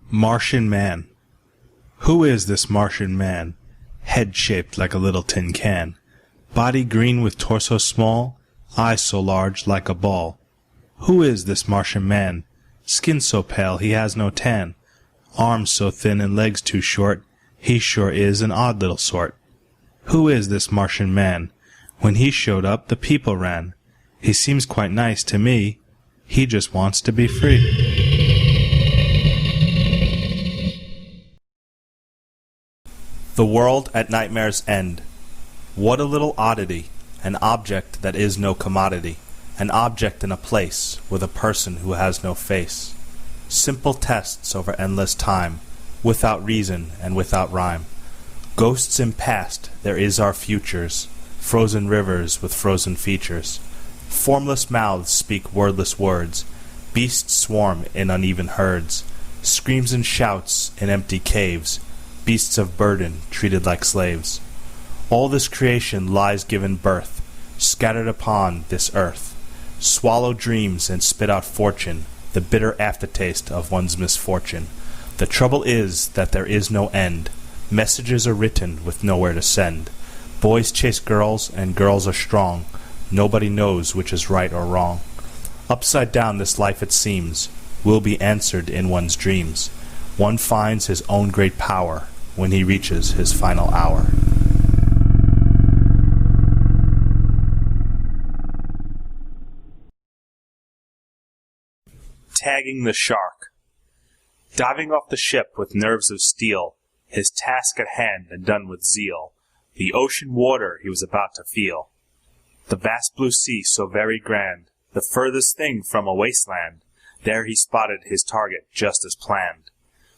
Martian Man. Who is this Martian man? Head shaped like a little tin can, body green with torso small, eyes so large like a ball. Who is this Martian man? Skin so pale he has no tan, arms so thin and legs too short, he sure is an odd little sort. Who is this Martian man? When he showed up, the people ran. He seems quite nice to me. He just wants to be free. The world at nightmare's end. What a little oddity, an object that is no commodity, an object in a place with a person who has no face. Simple tests over endless time, without reason and without rhyme. Ghosts in past, there is our futures, frozen rivers with frozen features. Formless mouths speak wordless words, beasts swarm in uneven herds, screams and shouts in empty caves, beasts of burden treated like slaves. All this creation lies given birth, scattered upon this earth. Swallow dreams and spit out fortune, the bitter aftertaste of one's misfortune. The trouble is that there is no end. Messages are written with nowhere to send. Boys chase girls and girls are strong. Nobody knows which is right or wrong. Upside down this life it seems will be answered in one's dreams. One finds his own great power when he reaches his final hour. Tagging the shark. Diving off the ship with nerves of steel, his task at hand and done with zeal, the ocean water he was about to feel. The vast blue sea so very grand, the furthest thing from a wasteland, there he spotted his target just as planned.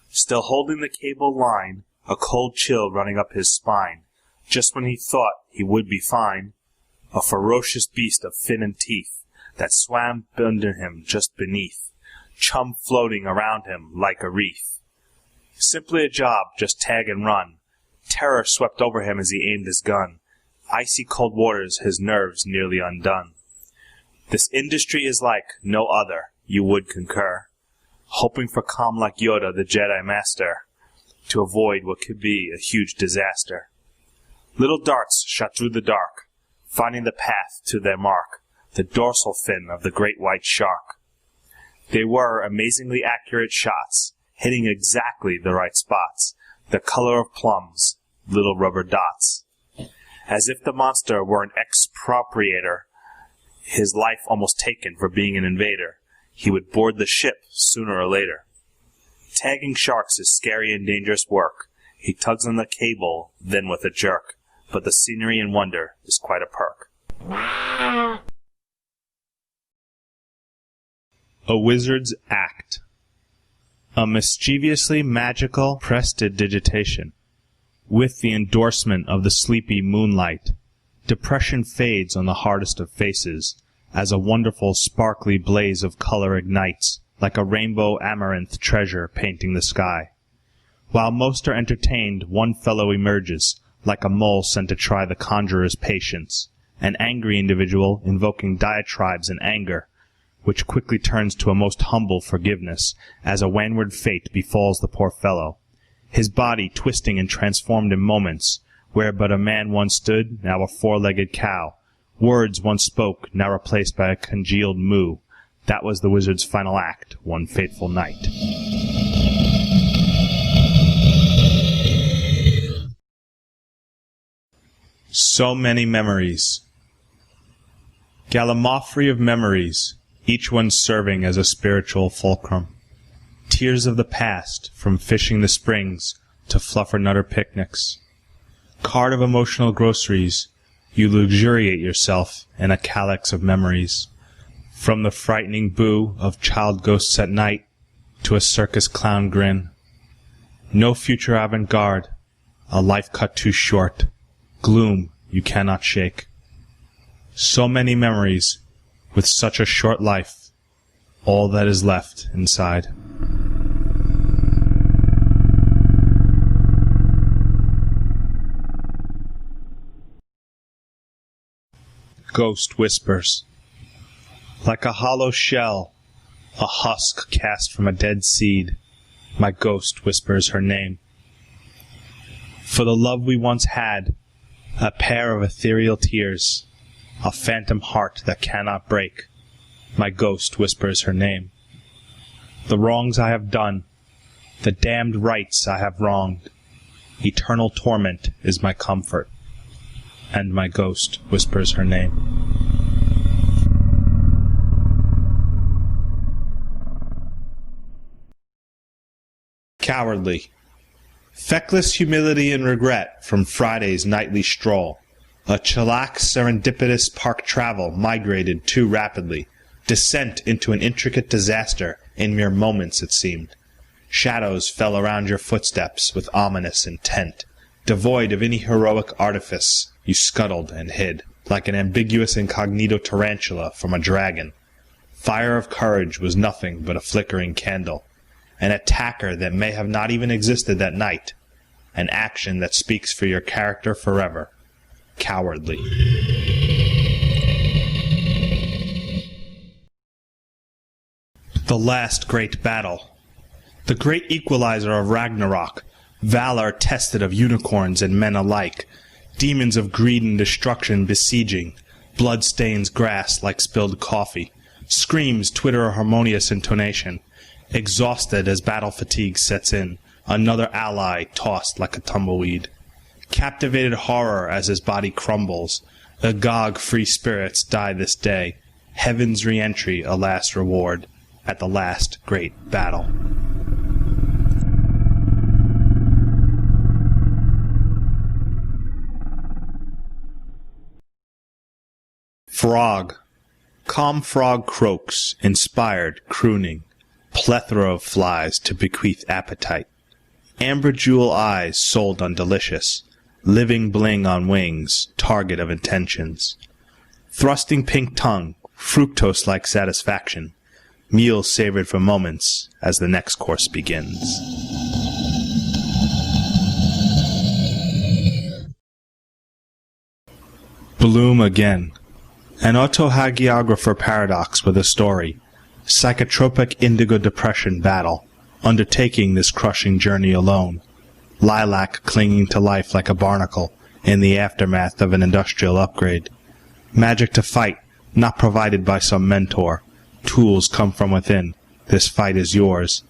Still holding the cable line, a cold chill running up his spine, just when he thought he would be fine, a ferocious beast of fin and teeth that swam under him just beneath, chum floating around him like a wreath. Simply a job, just tag and run. Terror swept over him as he aimed his gun. Icy cold waters, his nerves nearly undone. This industry is like no other, you would concur, hoping for calm like Yoda, the Jedi Master, to avoid what could be a huge disaster. Little darts shot through the dark, finding the path to their mark, the dorsal fin of the great white shark. They were amazingly accurate shots, hitting exactly the right spots, the color of plums, little rubber dots. As if the monster were an expropriator, his life almost taken for being an invader, he would board the ship sooner or later. Tagging sharks is scary and dangerous work. He tugs on the cable, then with a jerk, but the scenery and wonder is quite a perk. A Wizard's Act. A mischievously magical prestidigitation. With the endorsement of the sleepy moonlight, depression fades on the hardest of faces, as a wonderful sparkly blaze of color ignites, like a rainbow amaranth treasure painting the sky. While most are entertained, one fellow emerges, like a mole sent to try the conjurer's patience, an angry individual invoking diatribes and anger, which quickly turns to a most humble forgiveness, as a wanward fate befalls the poor fellow. His body twisting and transformed in moments, where but a man once stood, now a four-legged cow. Words once spoke, now replaced by a congealed moo. That was the wizard's final act, one fateful night. So many memories. Gallimaufry of memories, each one serving as a spiritual fulcrum. Tears of the past, from fishing the springs to fluffernutter picnics. Cart of emotional groceries, you luxuriate yourself in a calyx of memories. From the frightening boo of child ghosts at night to a circus clown grin. No future avant-garde, a life cut too short, gloom you cannot shake. So many memories, with such a short life, all that is left inside. Ghost whispers. Like a hollow shell, a husk cast from a dead seed, My ghost whispers her name. For the love we once had, a pair of ethereal tears, a phantom heart that cannot break, my ghost whispers her name. The wrongs I have done, the damned rights I have wronged, eternal torment is my comfort, and my ghost whispers her name. Cowardly. Feckless humility and regret from Friday's nightly stroll. A chillax serendipitous park travel migrated too rapidly. Descent into an intricate disaster in mere moments, it seemed. Shadows fell around your footsteps with ominous intent. Devoid of any heroic artifice, you scuttled and hid, like an ambiguous incognito tarantula from a dragon. Fire of courage was nothing but a flickering candle. An attacker that may have not even existed that night. An action that speaks for your character forever. Cowardly. The last great battle. The great equalizer of Ragnarok. Valor tested of unicorns and men alike. Demons of greed and destruction besieging. Blood stains grass like spilled coffee. Screams twitter a harmonious intonation. Exhausted as battle fatigue sets in, another ally tossed like a tumbleweed. Captivated horror as his body crumbles. Agog free spirits die this day. Heaven's re-entry a last reward at the last great battle. Frog. Calm frog croaks, inspired, crooning. Plethora of flies to bequeath appetite. Amber jewel eyes sold on delicious. Living bling on wings, target of intentions. Thrusting pink tongue, fructose-like satisfaction. Meal savored for moments as the next course begins. Bloom again. An autohagiographer paradox with a story. Psychotropic indigo depression battle, undertaking this crushing journey alone. Lilac clinging to life like a barnacle in the aftermath of an industrial upgrade. Magic to fight, not provided by some mentor. Tools come from within. This fight is yours.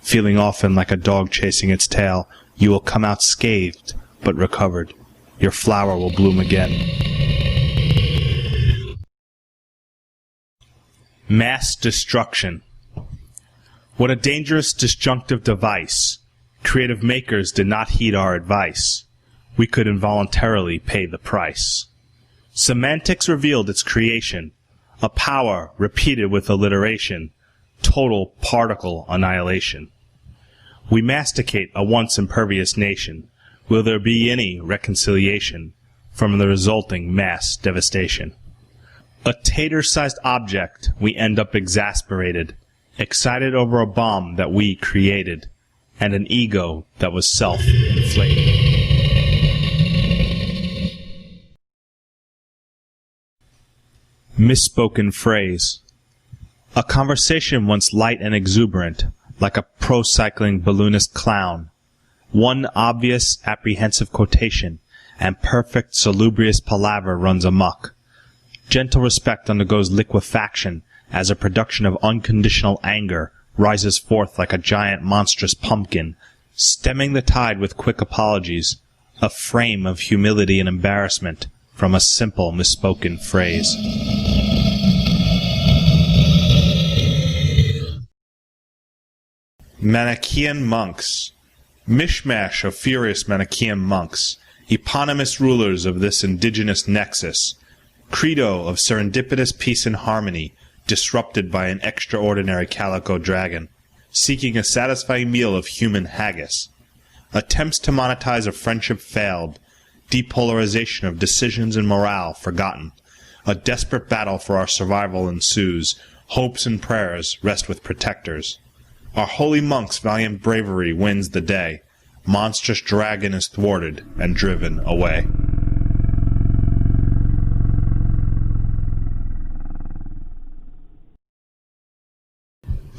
Feeling often like a dog chasing its tail, you will come out scathed, but recovered. Your flower will bloom again. Mass destruction. What a dangerous disjunctive device. Creative makers did not heed our advice. We could involuntarily pay the price. Semantics revealed its creation, a power repeated with alliteration, total particle annihilation. We masticate a once impervious nation. Will there be any reconciliation from the resulting mass devastation? A tater-sized object, we end up exasperated, excited over a bomb that we created, and an ego that was self-inflated. Misspoken phrase. A conversation once light and exuberant, like a pro-cycling balloonist clown. One obvious, apprehensive quotation, and perfect, salubrious palaver runs amok. Gentle respect undergoes liquefaction as a production of unconditional anger rises forth like a giant monstrous pumpkin, stemming the tide with quick apologies, a frame of humility and embarrassment from a simple misspoken phrase. Manichean Monks. Mishmash of furious Manichean monks, eponymous rulers of this indigenous nexus, credo of serendipitous peace and harmony, disrupted by an extraordinary calico dragon, seeking a satisfying meal of human haggis. Attempts to monetize a friendship failed, depolarization of decisions and morale forgotten. A desperate battle for our survival ensues, hopes and prayers rest with protectors. Our holy monks' valiant bravery wins the day. Monstrous dragon is thwarted and driven away.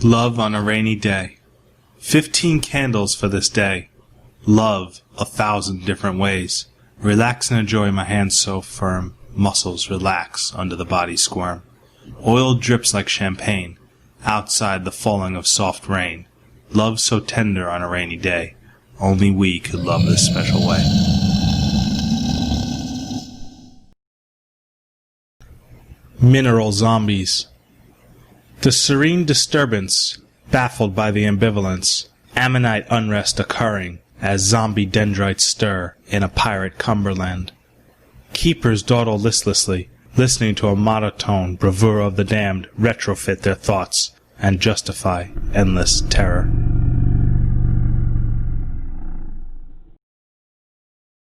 Love on a rainy day. 15 candles for this day. Love 1,000 different ways. Relax and enjoy my hands so firm. Muscles relax under the body squirm. Oil drips like champagne. Outside the falling of soft rain. Love so tender on a rainy day. Only we could love this special way. Mineral zombies. The serene disturbance, baffled by the ambivalence, ammonite unrest occurring as zombie dendrites stir in a pirate Cumberland. Keepers dawdle listlessly, listening to a monotone bravura of the damned retrofit their thoughts and justify endless terror.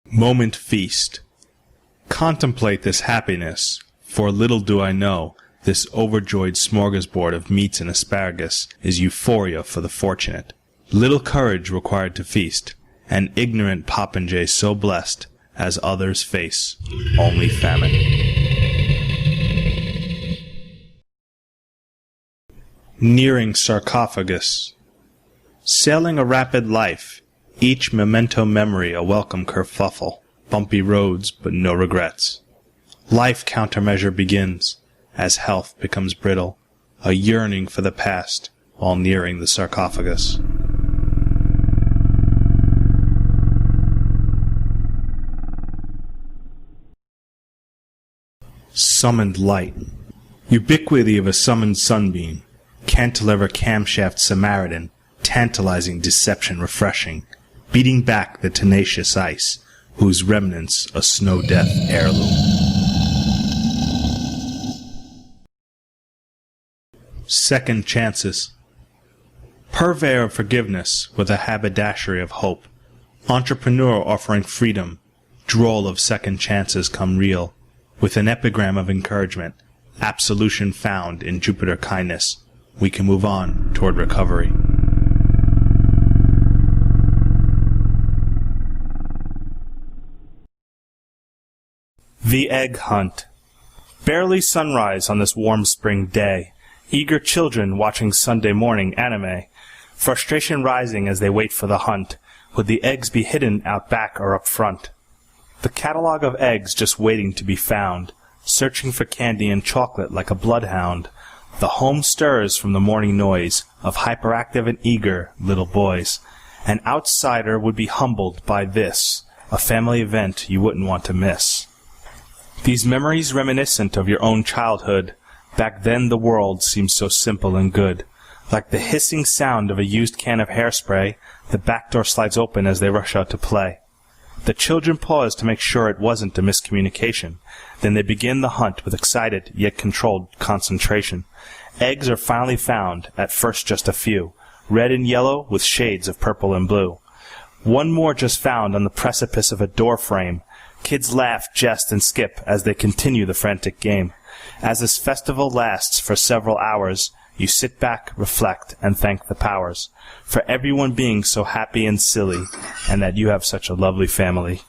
Moment feast. Contemplate this happiness, for little do I know, this overjoyed smorgasbord of meats and asparagus is euphoria for the fortunate. Little courage required to feast, an ignorant popinjay so blessed as others face only famine. Nearing Sarcophagus. Sailing a rapid life, each memento memory a welcome kerfuffle, bumpy roads but no regrets. Life countermeasure begins, as health becomes brittle, a yearning for the past while nearing the sarcophagus. Summoned light. Ubiquity of a summoned sunbeam, cantilever camshaft Samaritan, tantalizing deception refreshing, beating back the tenacious ice, whose remnants a snow-death heirloom. Second chances. Purveyor of forgiveness with a haberdashery of hope. Entrepreneur offering freedom. Droll of second chances come real. With an epigram of encouragement. Absolution found in Jupiter kindness. We can move on toward recovery. The Egg Hunt. Barely sunrise on this warm spring day. Eager children watching Sunday morning anime. Frustration rising as they wait for the hunt. Would the eggs be hidden out back or up front? The catalog of eggs just waiting to be found. Searching for candy and chocolate like a bloodhound. The home stirs from the morning noise of hyperactive and eager little boys. An outsider would be humbled by this, a family event you wouldn't want to miss. These memories reminiscent of your own childhood. Back then the world seemed so simple and good. Like the hissing sound of a used can of hairspray, the back door slides open as they rush out to play. The children pause to make sure it wasn't a miscommunication. Then they begin the hunt with excited yet controlled concentration. Eggs are finally found, at first just a few, red and yellow with shades of purple and blue. One more just found on the precipice of a door frame. Kids laugh, jest, and skip as they continue the frantic game. As this festival lasts for several hours, you sit back, reflect, and thank the powers for everyone being so happy and silly, and that you have such a lovely family.